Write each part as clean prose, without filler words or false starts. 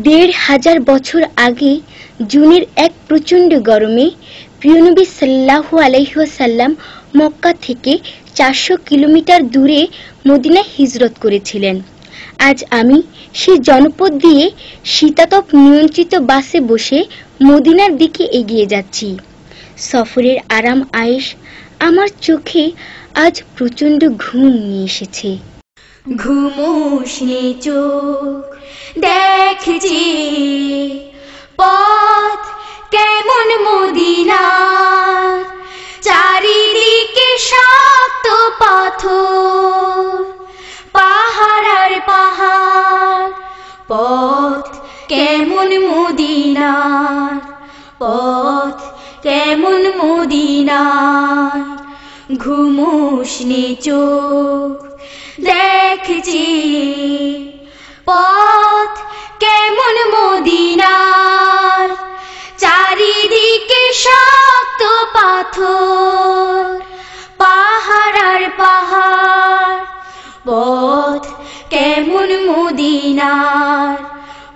১৫০০ বছর আগে জুনের এক প্রচণ্ড গরমে প্রিয় নবী সাল্লাল্লাহু আলাইহি ওয়াসাল্লাম মক্কা থেকে ৪০০ কিলোমিটার দূরে মদিনায় হিজরত করেছিলেন। আজ আমি সেই জনপদ দিয়ে শীতাতপ নিয়ন্ত্রিত বাসে বসে মদিনার দিকে এগিয়ে যাচ্ছি। সফরের আরাম আয়েশ আমার চোখে আজ প্রচণ্ড ঘুম নিয়ে এসেছে। ঘুমোসনি চোখ, দেখছি পথ কেমন মদিনার, চারিদিকে শক্ত পাথর, পাহাড় আর পাহাড়, পথ কেমন মদিনার, পথ কেমন মদিনার। ঘুমোসনি চোখ, দেখছি পথ কেমন মদিনার, চারিদিকে শক্ত পাথর, পাহাড় আর পাহাড়, পথ কেমন মদিনার,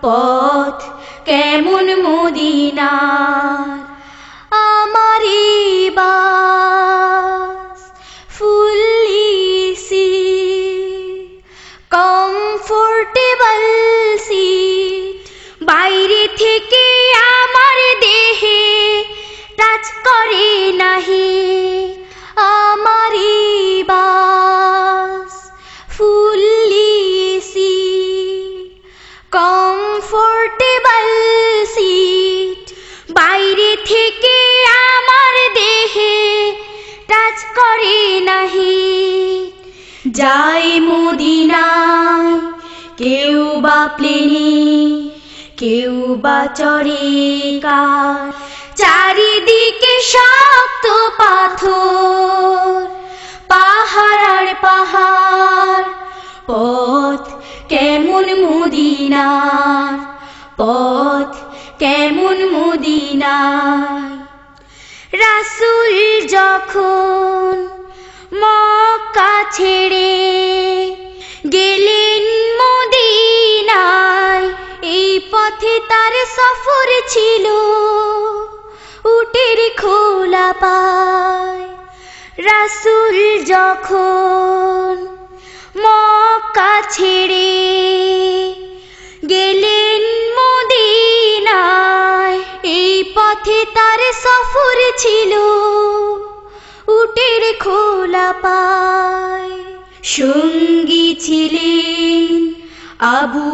পথ কেমন মদিনার। আমারি বাস ফুললি কমফোর্টেবল সিট, বাইরে থেকে আমার দেহে টাচ করে নাহি। আমারি বাস ফুললি কমফোর্টেবল সিট, বাইরে থেকে আমার দেহে টাচ করে নাহি। যাই মদিনায় কেউ বা প্লেনে, কেউ বা চড়ে কার, চারিদিকে শক্ত পাথর, পাহাড় আর পাহাড়, পথ কেমন মদিনার, পথ কেমন মদিনার। রাসূল যখন মক্কা ছেড়ে গেলেন মদিনায়, এই পথে তার সফর ছিল উটের খোলা পায়। রাসূল যখন মক্কা ছেড়ে গেলেন মদিনায়, এই পথে তার সফর ছিল উটের খোলা পায়। সঙ্গী ছিলেন আবু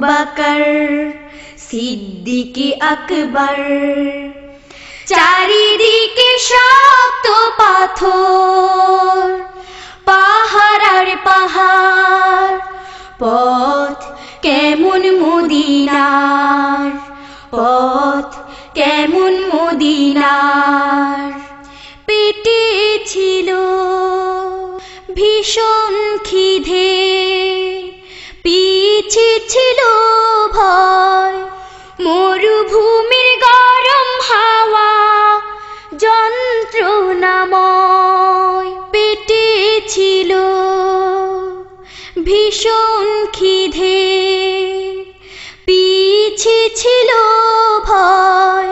বকর সিদ্দিক আকবর, চারিদিকে শক্ত পাথর, পাহাড় আর পাহাড়, পথ কেমন মদিনার, পথ কেমন মদিনার। পেটে ছিল ভীষণ খিদে, পিছে ছিল ভয়, মরুভূমির গরম হাওয়া যন্ত্রণাময়। পেটে ছিল ভীষণ খিদে, পিছে ছিল ভয়,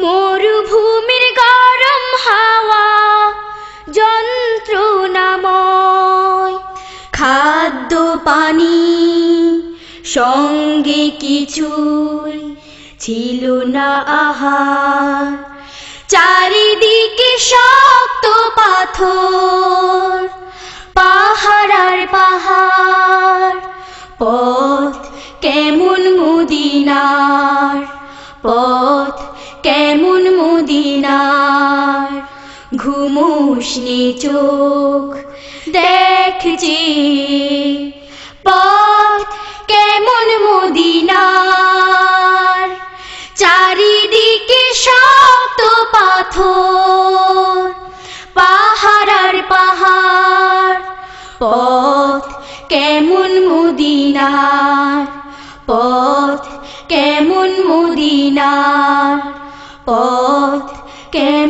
মরুভূমির গরম হাওয়া যন্ত্রণাময়। খাদ্য পানি সঙ্গে কিছুই ছিল না আহার, চারিদিকে শক্ত পাথর, পাহাড় আর পাহাড়, পথ কেমন মদিনার, পথ কেমন মদিনার। ঘুমোসনি চোখ, দেখছি পথ কেমন মদিনার, চারিদিকে শক্ত পাথর, পাহাড় আর পাহাড়, পথ কেমন মদিনার, পথ কেমন মদিনার, পথ কেমন